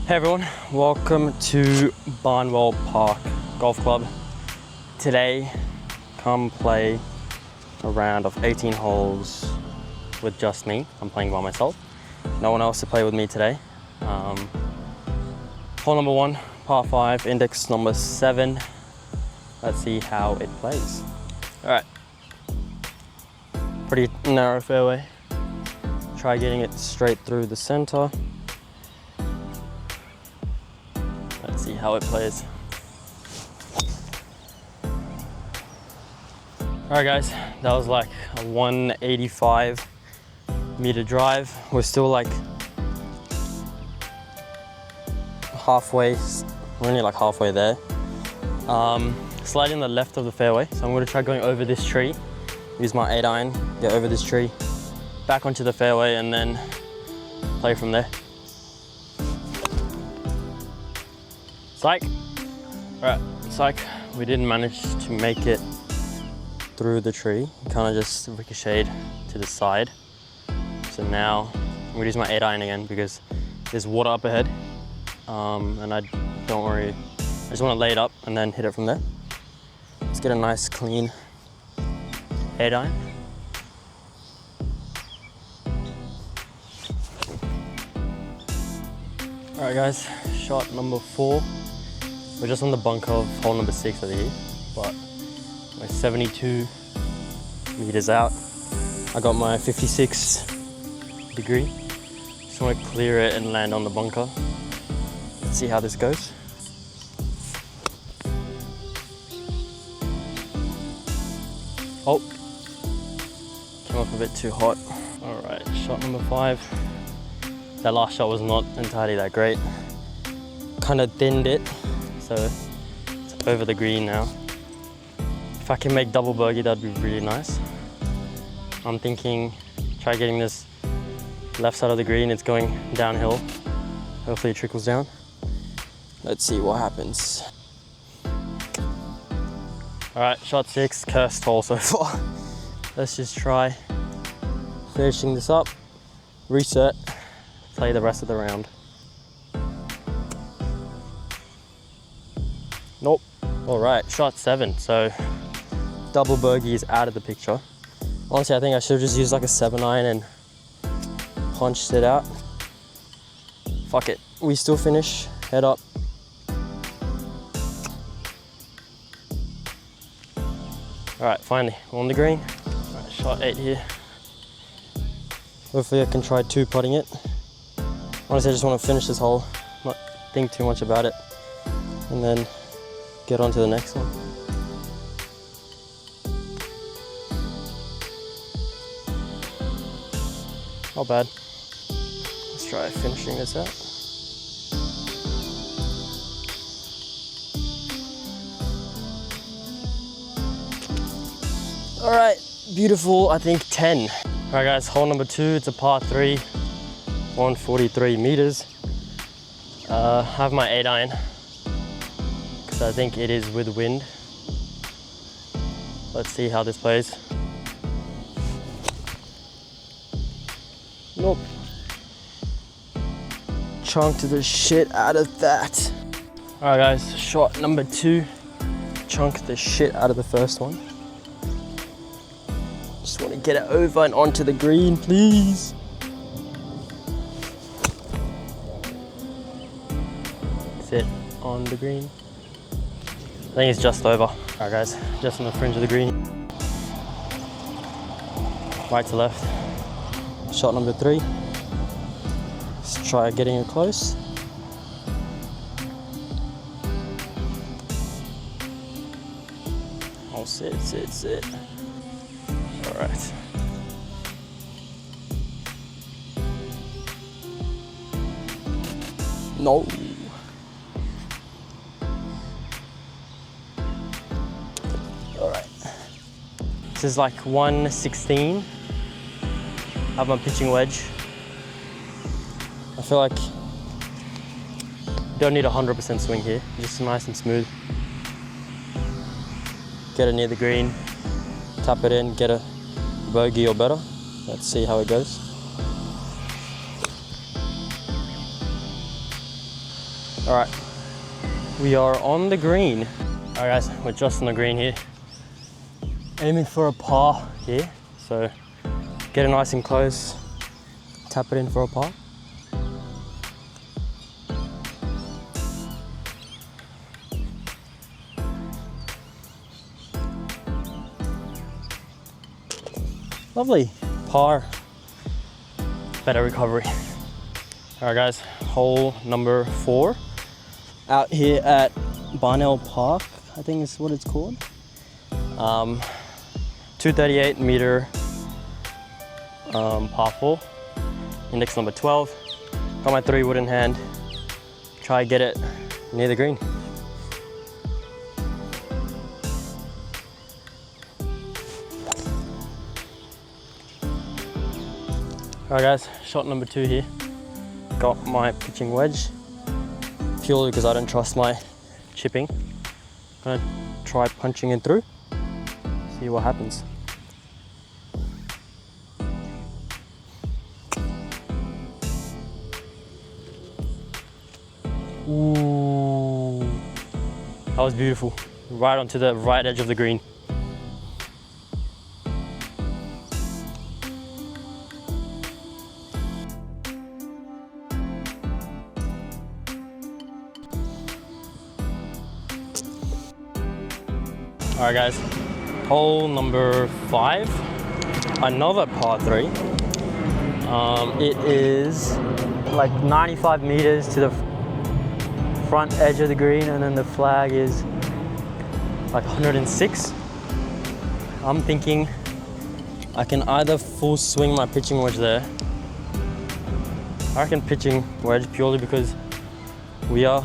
Hey everyone, welcome to Barnwell Park Golf Club. Today, come play a round of 18 holes with just me. I'm playing by myself. No one else to play with me today. Hole number 1, par 5, index number 7. Let's see how it plays. All right, pretty narrow fairway. Try getting it straight through the center. Let's see how it plays. All right guys, that was like a 185 meter drive. We're still like halfway, we're only like halfway there. Slightly on the left of the fairway. So I'm gonna try going over this tree, use my 8-iron, get over this tree, back onto the fairway and then play from there. Psych. All right, psych. We didn't manage to make it through the tree. Kind of just ricocheted to the side. So now I'm gonna use my 8-iron again because there's water up ahead. And I don't worry. I just want to lay it up and then hit it from there. Let's get a nice clean 8-iron. All right guys, shot number 4. We're just on the bunker of hole number 6 of the year, but we're 72 meters out. I got my 56 degree. Just want to clear it and land on the bunker. Let's see how this goes. Oh, came up a bit too hot. All right, shot number 5. That last shot was not entirely that great. Kind of thinned it. So it's over the green now. If I can make double bogey, that'd be really nice. I'm thinking, try getting this left side of the green. It's going downhill. Hopefully it trickles down. Let's see what happens. All right, shot 6, cursed hole so far. Let's just try finishing this up, reset, play the rest of the round. Nope. All right, shot 7. So double bogey is out of the picture. Honestly, I think I should have just used like a 7-iron and punched it out. Fuck it. We still finish. Head up. All right, finally, we're on the green. All right, shot 8 here. Hopefully I can try 2-putting it. Honestly, I just want to finish this hole, not think too much about it, and then get on to the next one. Not bad. Let's try finishing this out. All right, beautiful, I think 10. All right guys, hole number 2, it's a par 3, 143 meters. I have my 8-iron. I think it is with wind. Let's see how this plays. Nope. Chunked the shit out of that. All right guys, shot number 2. Chunked the shit out of the first one. Just want to get it over and onto the green, please. Sit on the green. I think it's just over. All right guys, just on the fringe of the green. Right to left. Shot number 3. Let's try getting it close. Oh, sit. All right. No. This is like 116. I have my pitching wedge. I feel like you don't need a 100% swing here, just nice and smooth. Get it near the green, tap it in, get a bogey or better. Let's see how it goes. All right, we are on the green. All right guys, we're just on the green here. Aiming for a par here. So get it nice and close, tap it in for a par. Lovely, par, better recovery. All right guys, hole number 4. Out here at Barnwell Park, I think is what it's called. 238 meter par 4, index number 12. Got my 3 wood in hand. Try to get it near the green. Alright guys, shot number 2 here. Got my pitching wedge, purely because I don't trust my chipping. Gonna try punching it through, see what happens. Ooh, that was beautiful. Right onto the right edge of the green. All right guys, hole number 5, another par 3. It is like 95 meters to the front edge of the green, and then the flag is like 106. I'm thinking I can either full swing my pitching wedge there. I reckon pitching wedge, purely because we are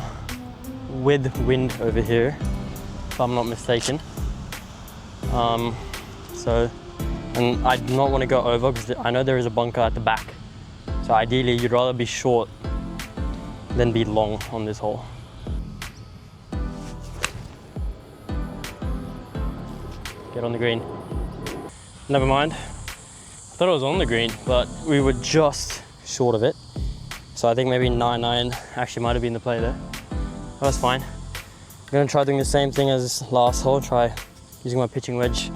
with wind over here, if I'm not mistaken. And I do not want to go over because I know there is a bunker at the back. So ideally you'd rather be short than be long on this hole. Get on the green. Never mind. I thought it was on the green, but we were just short of it. So I think maybe 9-9 actually might have been the play there. That's fine. I'm gonna try doing the same thing as last hole. Try using my pitching wedge,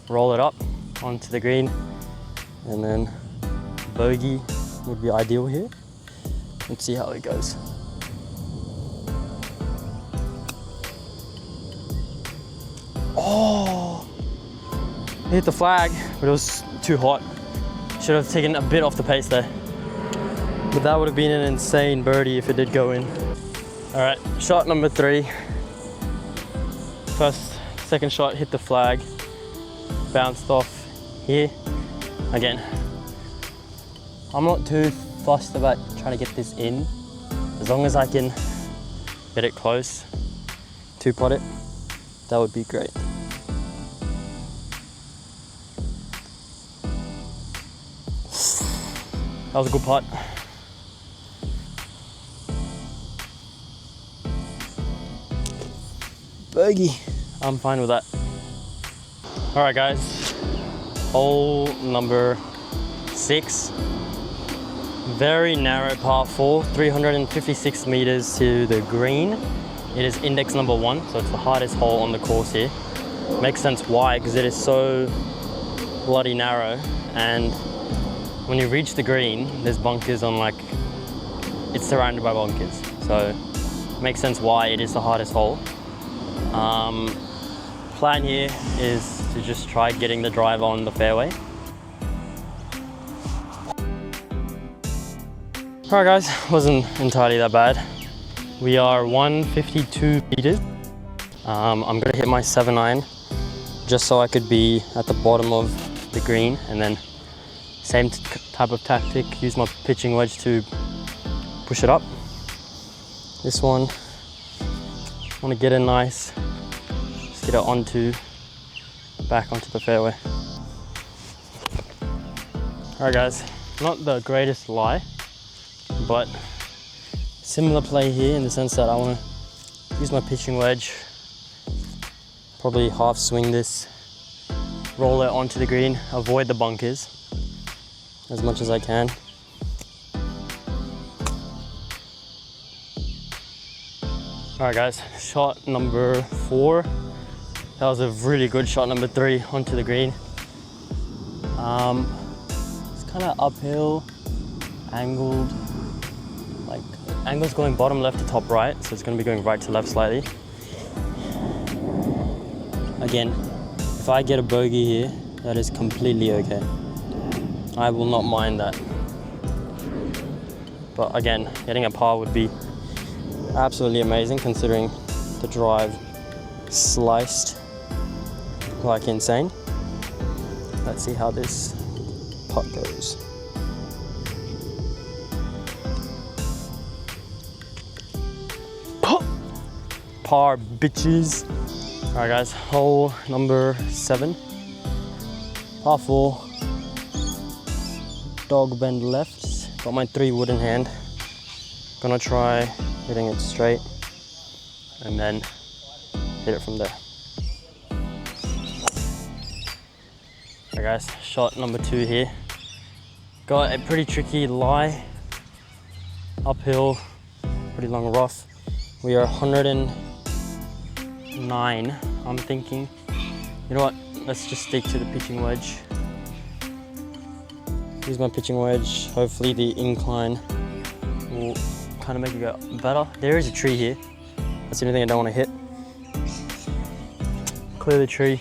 roll it up onto the green, and then bogey would be ideal here. Let's see how it goes. Oh, hit the flag, but it was too hot. Should have taken a bit off the pace there. But that would have been an insane birdie if it did go in. All right, shot number 3. Second shot hit the flag, bounced off here. Again, I'm not too fussed about trying to get this in. As long as I can get it close, 2-putt it, that would be great. That was a good putt. Bogey. I'm fine with that. All right guys, hole number 6. Very narrow par 4, 356 meters to the green. It is index number 1, so it's the hardest hole on the course here. Makes sense why, because it is so bloody narrow, and when you reach the green, there's bunkers on, like, it's surrounded by bunkers. So it makes sense why it is the hardest hole. Plan here is to just try getting the drive on the fairway. All right guys, wasn't entirely that bad. We are 152 meters. I'm gonna hit my 7-iron just so I could be at the bottom of the green, and then same type of tactic, use my pitching wedge to push it up. This one, I want to get it nice, just get it back onto the fairway. All right guys, not the greatest lie, but similar play here in the sense that I want to use my pitching wedge, probably half swing this, roll it onto the green, avoid the bunkers as much as I can. All right guys, shot number 4. That was a really good shot. Number 3 onto the green. It's kind of uphill, angled, like angle's going bottom left to top right, so it's going to be going right to left slightly. Again, if I get a bogey here, that is completely okay. I will not mind that. But again, getting a par would be absolutely amazing considering the drive sliced like insane. Let's see how this putt goes. Par bitches. All right guys, hole number 7. Par 4. Dog bend lefts. Got my 3 wood in hand. Gonna try hitting it straight and then hit it from there. Alright guys, shot number 2 here. Got a pretty tricky lie, uphill, pretty long rough. We are 109, I'm thinking. You know what, let's just stick to the pitching wedge. Use my pitching wedge, hopefully the incline will kind of make it go better. There is a tree here. That's the only thing I don't want to hit. Clear the tree.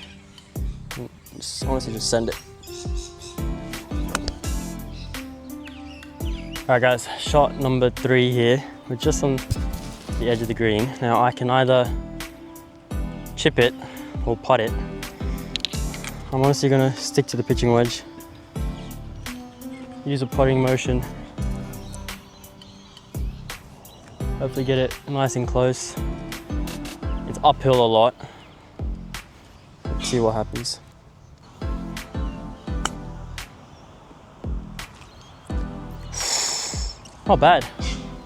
Honestly, just send it. Alright guys, shot number 3 here. We're just on the edge of the green. Now I can either chip it or putt it. I'm honestly gonna stick to the pitching wedge. Use a putting motion. Hopefully get it nice and close. It's uphill a lot. Let's see what happens. Not bad.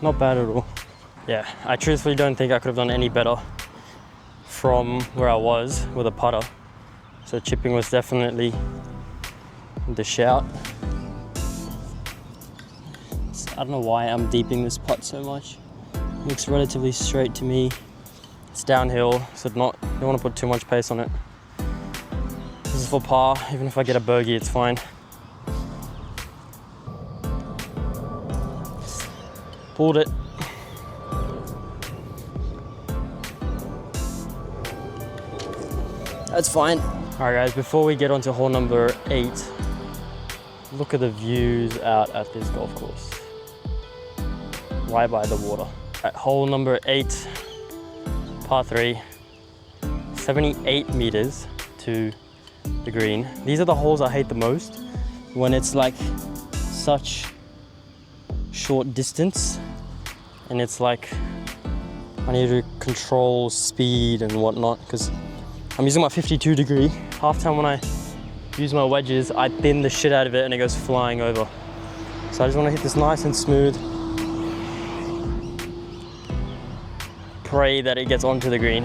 Not bad at all. Yeah, I truthfully don't think I could have done any better from where I was with a putter. So chipping was definitely the shout. I don't know why I'm deeping this putt so much. It looks relatively straight to me. It's downhill, so don't want to put too much pace on it. This is for par. Even if I get a bogey, it's fine. Pulled it. That's fine. All right guys, before we get onto hole number 8, look at the views out at this golf course. Right by the water. At hole number 8, par 3, 78 meters to the green. These are the holes I hate the most, when it's like such short distance and it's like I need to control speed and whatnot because I'm using my 52 degree. Half time when I use my wedges, I thin the shit out of it and it goes flying over. So I just want to hit this nice and smooth. Pray that it gets onto the green.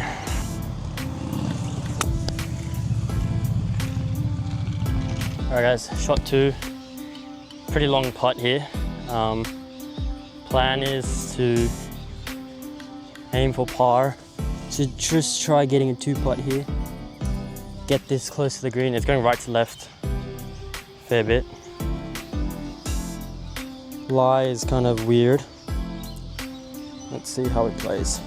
Alright guys, shot 2. Pretty long putt here. Plan is to aim for par. So just try getting a 2 putt here. Get this close to the green. It's going right to left. Fair bit. Lie is kind of weird. Let's see how it plays.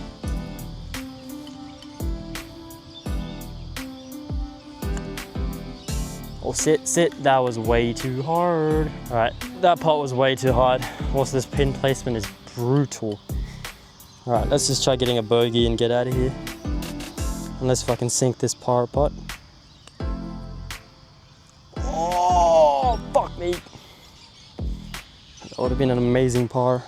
Oh, sit. That was way too hard. All right, that putt was way too hard. Also, this pin placement is brutal. All right, let's just try getting a bogey and get out of here. Unless if I can sink this par putt. Oh, fuck me. That would have been an amazing par.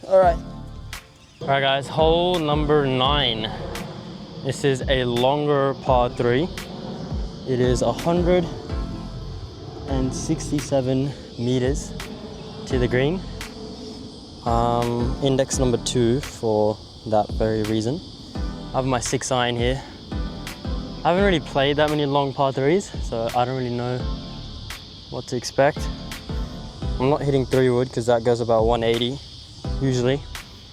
All right guys, hole number 9. This is a longer par 3. It is 167 meters to the green. Index number 2 for that very reason. I have my 6 iron here. I haven't really played that many long par 3s, so I don't really know what to expect. I'm not hitting 3 wood because that goes about 180. usually.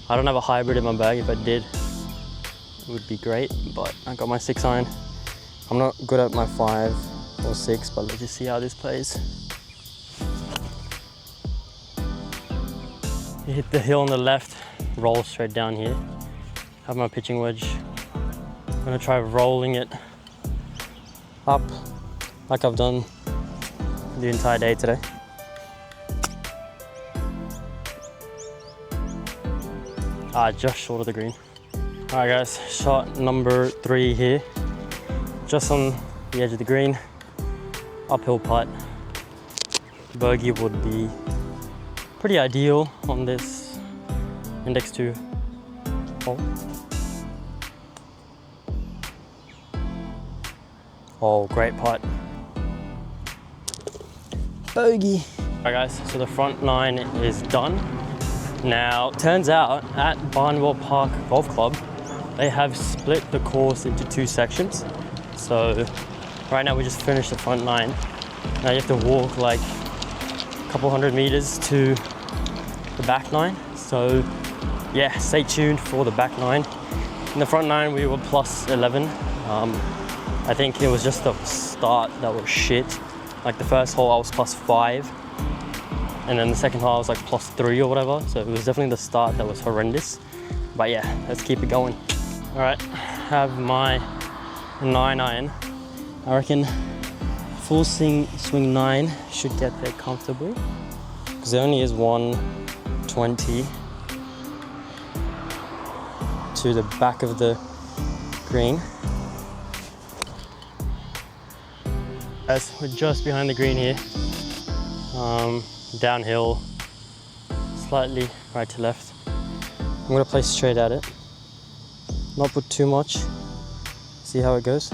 I don't have a hybrid in my bag. If I did, it would be great, but I got my 6 iron. I'm not good at my 5 or 6, but let's just see how this plays. You hit the hill on the left, roll straight down here. Have my pitching wedge. I'm gonna try rolling it up like I've done the entire day today. Just short of the green. All right guys, shot number 3 here. Just on the edge of the green, uphill putt. Bogey would be pretty ideal on this index 2 hole. Oh, great putt. Bogey. All right guys, so the front 9 is done. Now, turns out at Barnwell Park Golf Club, they have split the course into 2 sections. So right now we just finished the front 9. Now you have to walk like a couple hundred meters to the back 9. So yeah, stay tuned for the back 9. In the front 9 we were plus 11. I think it was just the start that was shit. Like the first hole I was plus 5. And then the second hole I was like plus 3 or whatever. So it was definitely the start that was horrendous. But yeah, let's keep it going. All right, have my 9 iron. I reckon full swing 9 should get there comfortably. Because there only is 120 to the back of the green. As we're just behind the green here. Downhill, slightly right to left. I'm gonna play straight at it, not put too much, see how it goes.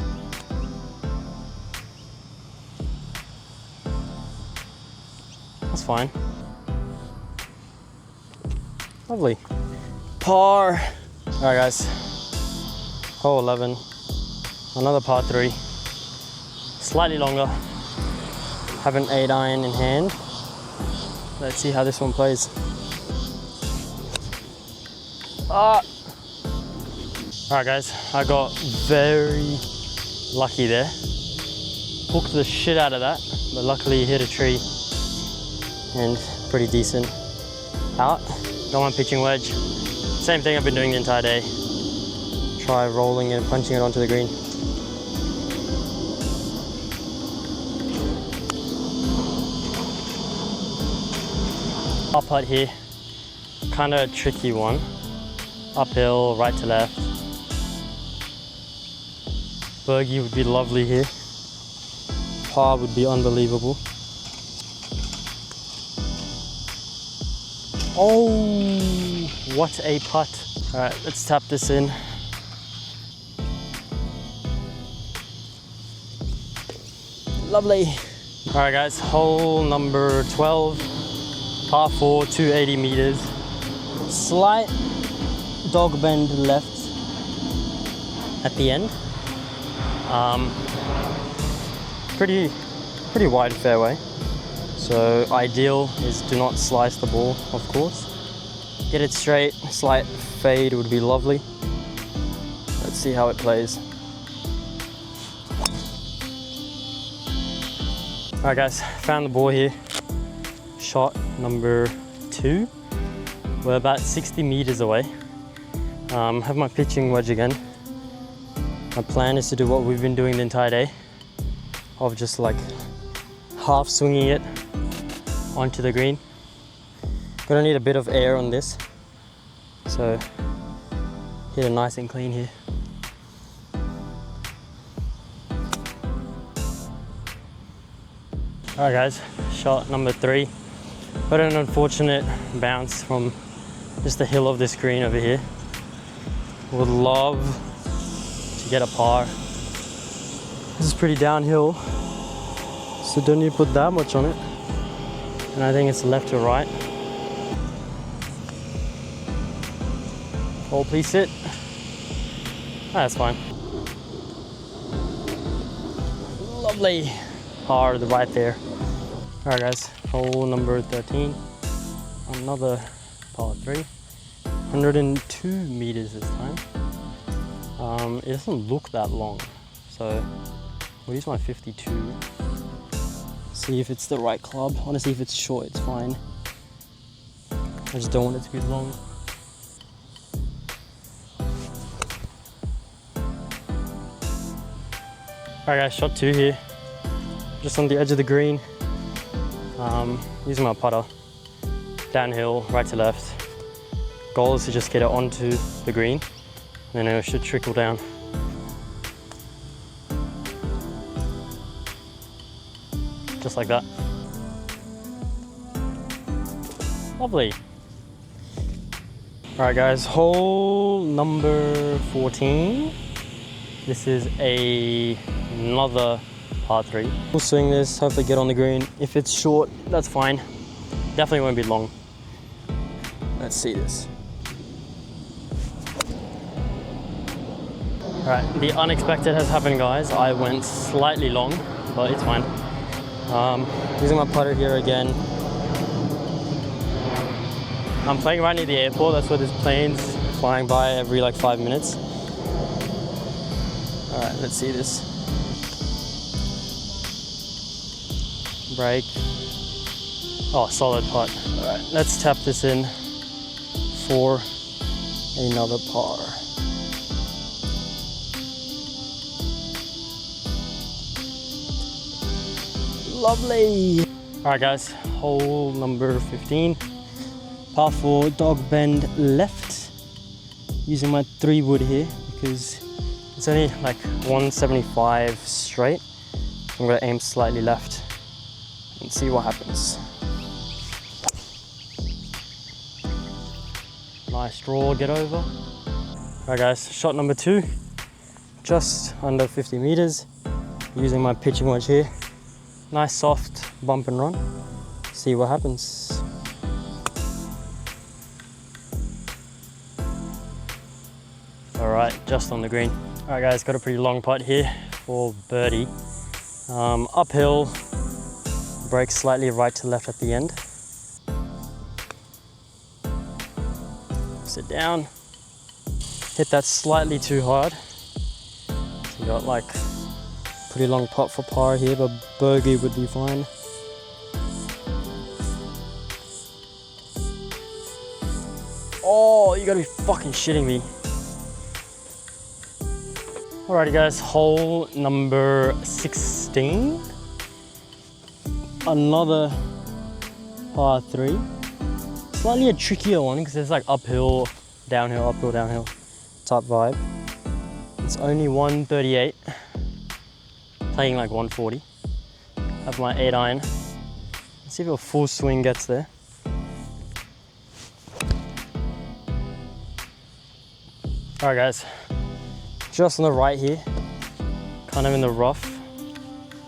That's fine. Lovely. Par. All right guys, hole 11, another par 3, slightly longer. Have an 8 iron in hand. Let's see how this one plays. Alright guys, I got very lucky there. Hooked the shit out of that, but luckily hit a tree and pretty decent out. Got my pitching wedge. Same thing I've been doing the entire day. Try rolling it and punching it onto the green. Up putt here, kind of a tricky one. Uphill, right to left. Bogey would be lovely here. Par would be unbelievable. Oh, what a putt. All right, let's tap this in. Lovely. All right guys, hole number 12. Par 4, 280 meters. Slight dog bend left at the end. Pretty wide fairway. So ideal is do not slice the ball, of course. Get it straight, slight fade would be lovely. Let's see how it plays. All right guys, found the ball here. Shot number 2. We're about 60 meters away. Have my pitching wedge again. My plan is to do what we've been doing the entire day, of just like half swinging it onto the green. Gonna need a bit of air on this, so hit it nice and clean here. All right guys, shot number 3. But an unfortunate bounce from just the hill of this green over here. Would love to get a par. This is pretty downhill, so don't need to put that much on it. And I think it's left to right. Oh, please sit. That's fine. Lovely. Par right there. All right guys, hole number 13. Another par 3. 102 meters this time. It doesn't look that long, so we'll use my 52. See if it's the right club. Honestly, if it's short, it's fine. I just don't want it to be long. Alright guys, shot 2 here. Just on the edge of the green. Using my putter. Downhill, right to left. Goal is to just get it onto the green, and then it should trickle down. Just like that. Lovely. Alright guys, hole number 14. This is another par 3. We'll swing this, hopefully get on the green. If it's short, that's fine. Definitely won't be long. Let's see this. Alright, the unexpected has happened guys. I went slightly long, but it's fine. Using my putter here again. I'm playing right near the airport. That's where there's planes flying by every like 5 minutes. Alright, let's see this. Break. Oh, solid putt. Alright, let's tap this in for another par. Lovely! Alright guys, hole number 15. Par 4, dog bend left. Using my 3 wood here because it's only like 175 straight. I'm gonna aim slightly left and see what happens. Nice draw, get over. Alright guys, shot number 2. Just under 50 meters. Using my pitching wedge here. Nice soft bump and run. See what happens. Alright, just on the green. Alright guys, got a pretty long putt here for birdie. Uphill, break slightly right to left at the end. Sit down. Hit that slightly too hard. So you got like pretty long putt for par here, but bogey would be fine. Oh, you gotta be fucking shitting me. Alrighty guys, hole number 16. Another par 3. Slightly a trickier one because it's like uphill, downhill type vibe. It's only 138. Playing like 140. Have my 8 iron. Let's see if a full swing gets there. Alright guys, just on the right here, kind of in the rough.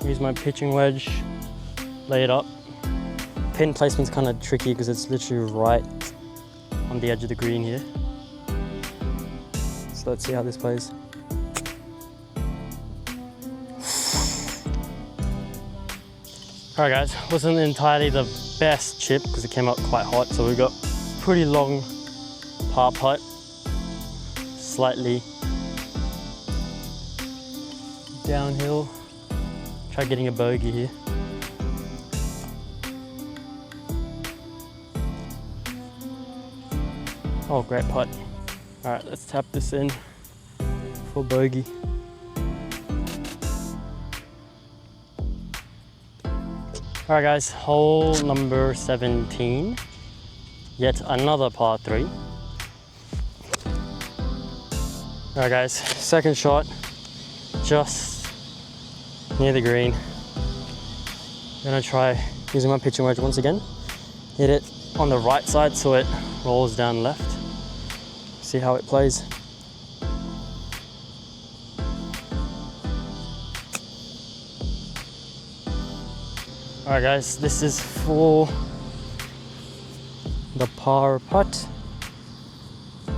Use my pitching wedge, lay it up. Pin placement's kind of tricky because it's literally right on the edge of the green here. So let's see how this plays. Alright guys, wasn't entirely the best chip because it came up quite hot, so we got pretty long par putt, slightly downhill. Try getting a bogey here. Oh, great putt. Alright, let's tap this in for bogey. Alright guys, hole number 17. Yet another par 3. Alright guys, second shot. Just near the green. I'm gonna try using my pitching wedge once again. Hit it on the right side so it rolls down left. See how it plays. Alright guys, this is for the par putt.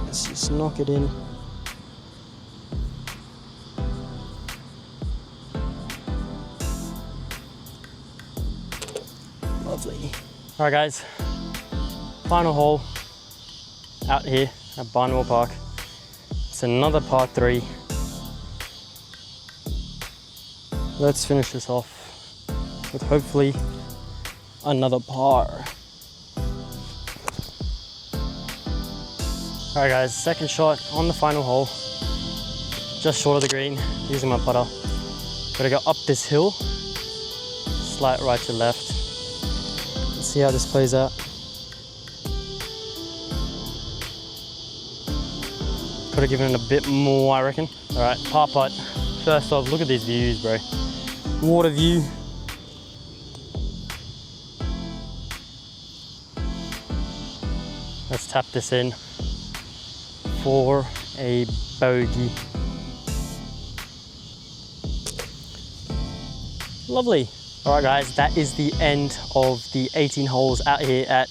Let's just knock it in. Lovely. Alright guys, final hole out here. at Barnwell Park. It's another par 3. Let's finish this off with hopefully another par. Alright guys, second shot on the final hole. Just short of the green, using my putter. Gotta go up this hill, slight right to left. Let's see how this plays out. Could have given it a bit more, I reckon. Alright, par putt. First off, look at these views, bro. Water view. Let's tap this in for a bogey. Lovely. All right guys, that is the end of the 18 holes out here at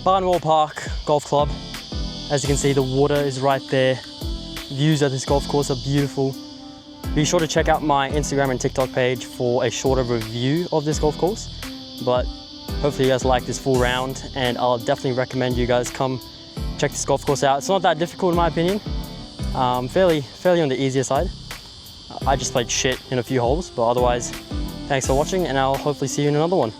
Barnwell Park Golf Club. As you can see, the water is right there. Views at this golf course are beautiful. Be sure to check out my Instagram and TikTok page for a shorter review of this golf course. But hopefully you guys like this full round, and I'll definitely recommend you guys come check this golf course out. It's not that difficult in my opinion. Fairly on the easier side. I just played shit in a few holes, but otherwise, thanks for watching, and I'll hopefully see you in another one.